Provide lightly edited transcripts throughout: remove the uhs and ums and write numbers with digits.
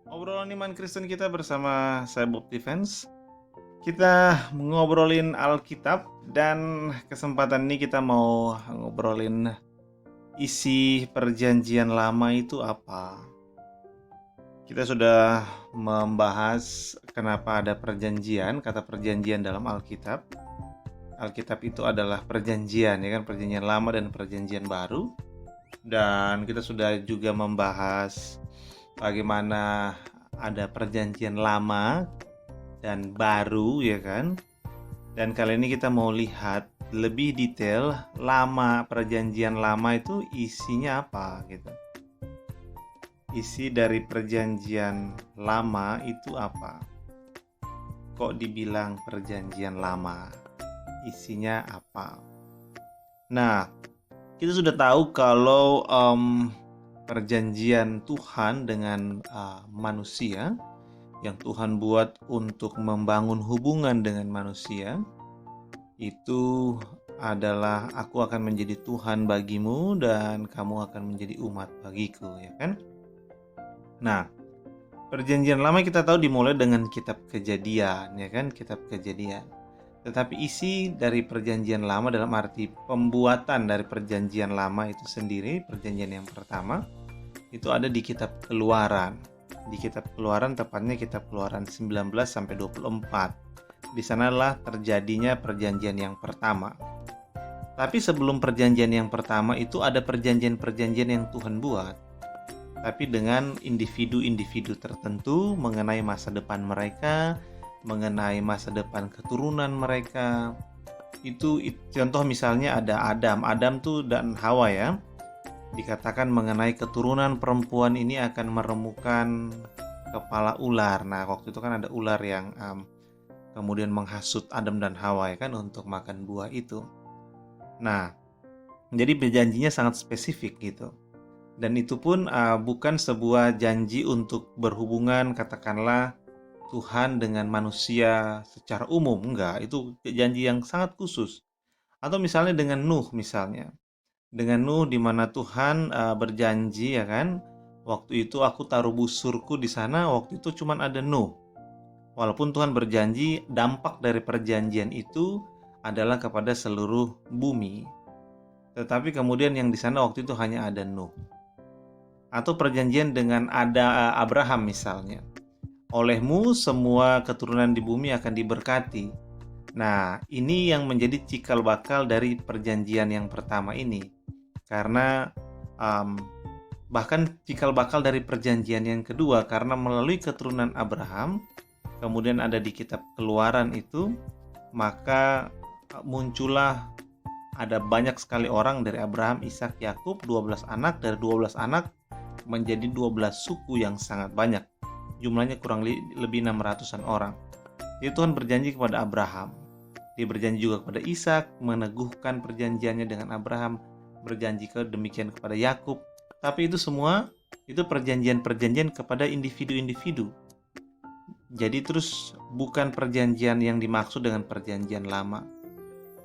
Obrolan iman Kristen kita bersama saya Bob Defense. Kita ngobrolin Alkitab dan kesempatan ini kita mau ngobrolin isi perjanjian lama itu apa. Kita sudah membahas kenapa ada perjanjian, kata perjanjian dalam Alkitab. Alkitab itu adalah perjanjian, ya kan, perjanjian lama dan perjanjian baru. Dan kita sudah juga membahas bagaimana ada perjanjian lama dan baru, ya kan. Dan kali ini kita mau lihat lebih detail perjanjian lama itu isinya apa gitu. Isi dari perjanjian lama itu apa? Kok dibilang perjanjian lama? Isinya apa? Nah, kita sudah tahu kalau perjanjian Tuhan dengan manusia yang Tuhan buat untuk membangun hubungan dengan manusia itu adalah aku akan menjadi Tuhan bagimu dan kamu akan menjadi umat bagiku, ya kan? Nah, perjanjian lama kita tahu dimulai dengan kitab Kejadian, ya kan? Kitab Kejadian. Tetapi isi dari perjanjian lama dalam arti pembuatan dari perjanjian lama itu sendiri, perjanjian yang pertama, itu ada di kitab Keluaran. Di kitab Keluaran, tepatnya kitab Keluaran 19 sampai 24. Di sanalah terjadinya perjanjian yang pertama. Tapi sebelum perjanjian yang pertama itu ada perjanjian-perjanjian yang Tuhan buat. Tapi dengan individu-individu tertentu mengenai masa depan mereka, mengenai masa depan keturunan mereka. Itu contoh misalnya ada Adam tuh dan Hawa, ya. Dikatakan mengenai keturunan perempuan ini akan meremukan kepala ular. Nah, waktu itu kan ada ular yang kemudian menghasut Adam dan Hawa, ya kan, untuk makan buah itu. Nah, jadi janjinya sangat spesifik gitu. Dan itu pun bukan sebuah janji untuk berhubungan katakanlah Tuhan dengan manusia secara umum, enggak. Itu janji yang sangat khusus. Atau misalnya dengan Nuh misalnya. Dengan Nuh di mana Tuhan berjanji, ya kan, waktu itu aku taruh busurku di sana, waktu itu cuman ada Nuh. Walaupun Tuhan berjanji dampak dari perjanjian itu adalah kepada seluruh bumi. Tetapi kemudian yang di sana waktu itu hanya ada Nuh. Atau perjanjian dengan ada Abraham misalnya. Olehmu semua keturunan di bumi akan diberkati. Nah, ini yang menjadi cikal bakal dari perjanjian yang pertama ini. Karena bahkan cikal bakal dari perjanjian yang kedua, karena melalui keturunan Abraham, kemudian ada di kitab Keluaran itu, maka muncullah ada banyak sekali orang dari Abraham, Ishak, Yakub, 12 anak, dari 12 anak menjadi 12 suku yang sangat banyak. Jumlahnya kurang lebih 600-an orang. Jadi Tuhan berjanji kepada Abraham. Dia berjanji juga kepada Ishak, meneguhkan perjanjiannya dengan Abraham, berjanji demikian kepada Yakub. Tapi itu semua itu perjanjian-perjanjian kepada individu-individu. Jadi terus bukan perjanjian yang dimaksud dengan perjanjian lama.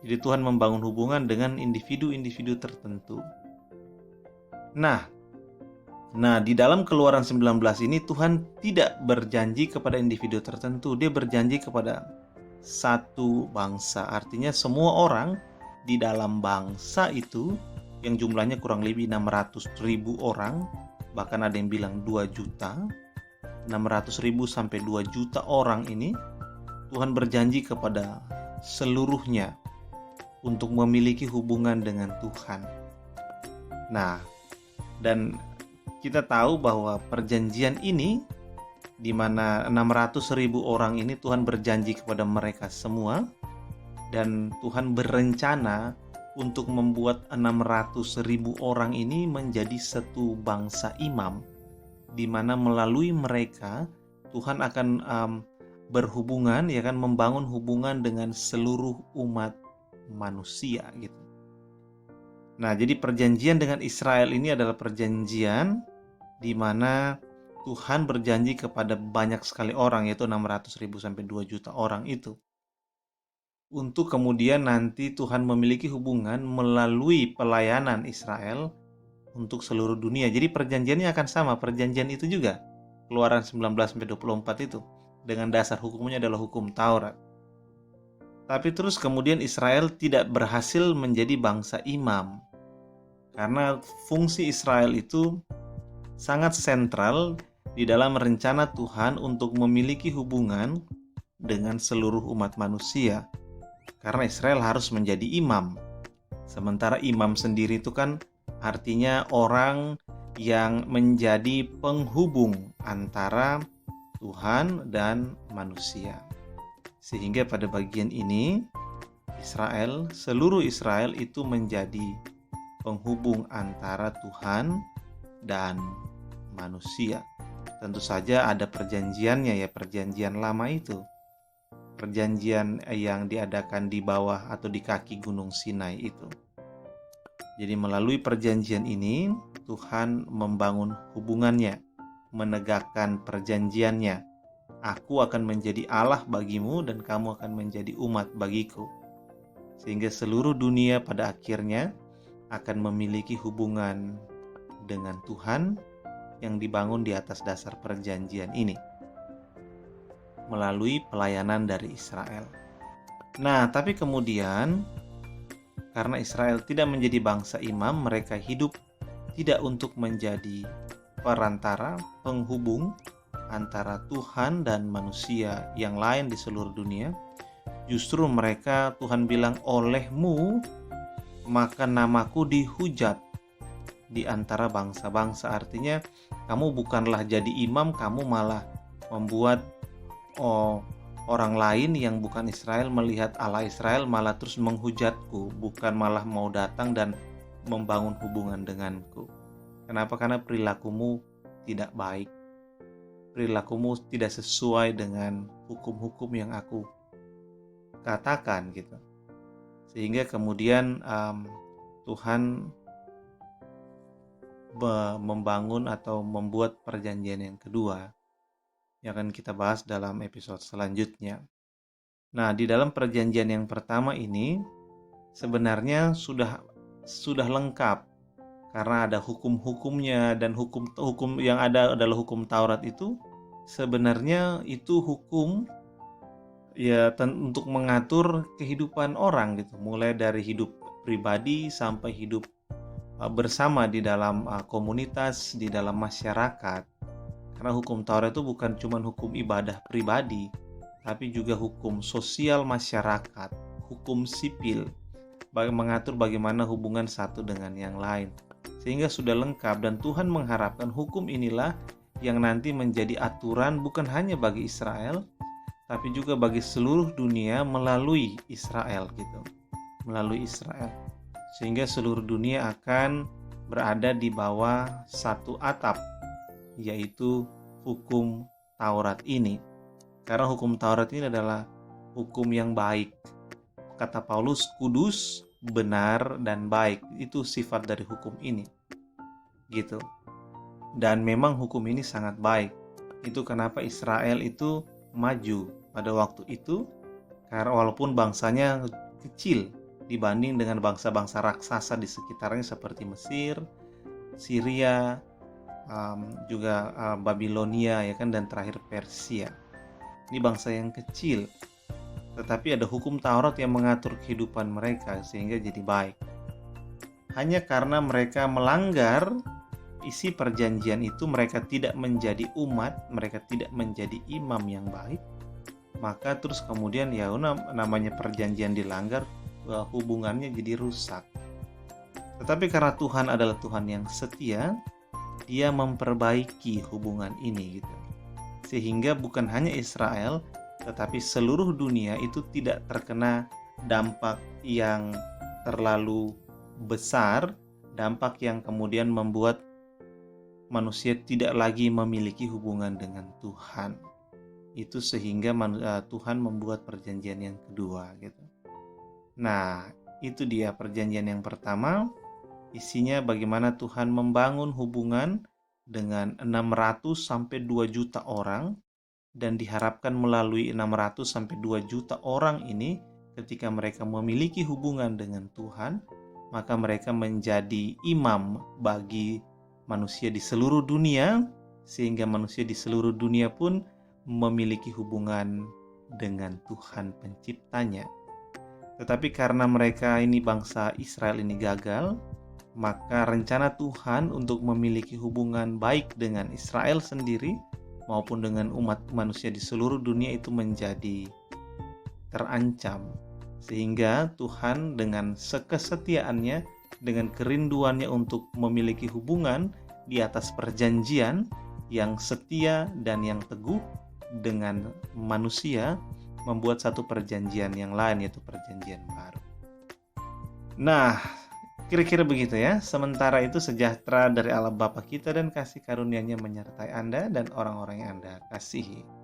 Jadi Tuhan membangun hubungan dengan individu-individu tertentu. Nah, di dalam Keluaran 19 ini Tuhan tidak berjanji kepada individu tertentu. Dia berjanji kepada satu bangsa. Artinya semua orang di dalam bangsa itu yang jumlahnya kurang lebih 600.000 orang, bahkan ada yang bilang 2 juta, 600.000 sampai 2 juta orang ini Tuhan berjanji kepada seluruhnya untuk memiliki hubungan dengan Tuhan. Nah, dan kita tahu bahwa perjanjian ini di mana 600.000 orang ini Tuhan berjanji kepada mereka semua, dan Tuhan berencana untuk membuat 600.000 orang ini menjadi satu bangsa imam, di mana melalui mereka Tuhan akan berhubungan, ya kan, membangun hubungan dengan seluruh umat manusia gitu. Nah, jadi perjanjian dengan Israel ini adalah perjanjian di mana Tuhan berjanji kepada banyak sekali orang, yaitu 600.000 sampai 2 juta orang itu. Untuk kemudian nanti Tuhan memiliki hubungan melalui pelayanan Israel untuk seluruh dunia. Jadi perjanjiannya akan sama, perjanjian itu juga. Keluaran 19-24 itu dengan dasar hukumnya adalah hukum Taurat. Tapi terus kemudian Israel tidak berhasil menjadi bangsa imam. Karena fungsi Israel itu sangat sentral di dalam rencana Tuhan untuk memiliki hubungan dengan seluruh umat manusia. Karena Israel harus menjadi imam. Sementara imam sendiri itu kan artinya orang yang menjadi penghubung antara Tuhan dan manusia. Sehingga pada bagian ini seluruh Israel itu menjadi penghubung antara Tuhan dan manusia. Tentu saja ada perjanjiannya ya, perjanjian lama itu. Perjanjian yang diadakan di bawah atau di kaki Gunung Sinai itu. Jadi melalui perjanjian ini Tuhan membangun hubungannya, menegakkan perjanjiannya. Aku akan menjadi Allah bagimu dan kamu akan menjadi umat bagiku. Sehingga seluruh dunia pada akhirnya akan memiliki hubungan dengan Tuhan yang dibangun di atas dasar perjanjian ini melalui pelayanan dari Israel. Nah, tapi kemudian karena Israel tidak menjadi bangsa imam, mereka hidup tidak untuk menjadi perantara, penghubung antara Tuhan dan manusia yang lain di seluruh dunia. Justru mereka, Tuhan bilang, olehmu maka namaku dihujat di antara bangsa-bangsa. Artinya kamu bukanlah jadi imam, kamu malah membuat orang lain yang bukan Israel melihat Allah Israel malah terus menghujatku, bukan malah mau datang dan membangun hubungan denganku. Kenapa? Karena perilakumu tidak baik. Perilakumu tidak sesuai dengan hukum-hukum yang aku katakan gitu. Sehingga kemudian Tuhan membangun atau membuat perjanjian yang kedua yang akan kita bahas dalam episode selanjutnya. Nah, di dalam perjanjian yang pertama ini sebenarnya sudah lengkap karena ada hukum-hukumnya, dan hukum yang ada adalah hukum Taurat itu sebenarnya itu hukum ya untuk mengatur kehidupan orang gitu, mulai dari hidup pribadi sampai hidup bersama di dalam komunitas, di dalam masyarakat. Karena hukum Taurat itu bukan cuma hukum ibadah pribadi, tapi juga hukum sosial masyarakat, hukum sipil, mengatur bagaimana hubungan satu dengan yang lain. Sehingga sudah lengkap, dan Tuhan mengharapkan hukum inilah yang nanti menjadi aturan bukan hanya bagi Israel, tapi juga bagi seluruh dunia melalui Israel gitu. Melalui Israel. Sehingga seluruh dunia akan berada di bawah satu atap, yaitu hukum Taurat ini. Karena hukum Taurat ini adalah hukum yang baik. Kata Paulus, kudus, benar, dan baik. Itu sifat dari hukum ini. Gitu. Dan memang hukum ini sangat baik. Itu kenapa Israel itu maju pada waktu itu. Karena walaupun bangsanya kecil dibanding dengan bangsa-bangsa raksasa di sekitarnya seperti Mesir, Syria, juga Babilonia ya kan, dan terakhir Persia. Ini bangsa yang kecil, tetapi ada hukum Taurat yang mengatur kehidupan mereka sehingga jadi baik. Hanya karena mereka melanggar isi perjanjian itu, mereka tidak menjadi umat, mereka tidak menjadi imam yang baik, maka terus kemudian ya namanya perjanjian dilanggar, hubungannya jadi rusak. Tetapi karena Tuhan adalah Tuhan yang setia, Dia memperbaiki hubungan ini gitu. Sehingga bukan hanya Israel, tetapi seluruh dunia itu tidak terkena dampak yang terlalu besar, dampak yang kemudian membuat manusia tidak lagi memiliki hubungan dengan Tuhan. Itu sehingga Tuhan membuat perjanjian yang kedua gitu. Nah, itu dia perjanjian yang pertama. Isinya bagaimana Tuhan membangun hubungan dengan 600 sampai 2 juta orang, dan diharapkan melalui 600 sampai 2 juta orang ini ketika mereka memiliki hubungan dengan Tuhan, maka mereka menjadi imam bagi manusia di seluruh dunia, sehingga manusia di seluruh dunia pun memiliki hubungan dengan Tuhan penciptanya. Tetapi karena mereka ini bangsa Israel ini gagal, maka rencana Tuhan untuk memiliki hubungan baik dengan Israel sendiri maupun dengan umat manusia di seluruh dunia itu menjadi terancam. Sehingga Tuhan dengan kesetiaannya, dengan kerinduannya untuk memiliki hubungan di atas perjanjian yang setia dan yang teguh dengan manusia, membuat satu perjanjian yang lain, yaitu perjanjian baru. Nah, kira-kira begitu ya. Sementara itu sejahtera dari Allah Bapa kita dan kasih karunia-Nya menyertai Anda dan orang-orang yang Anda kasihi.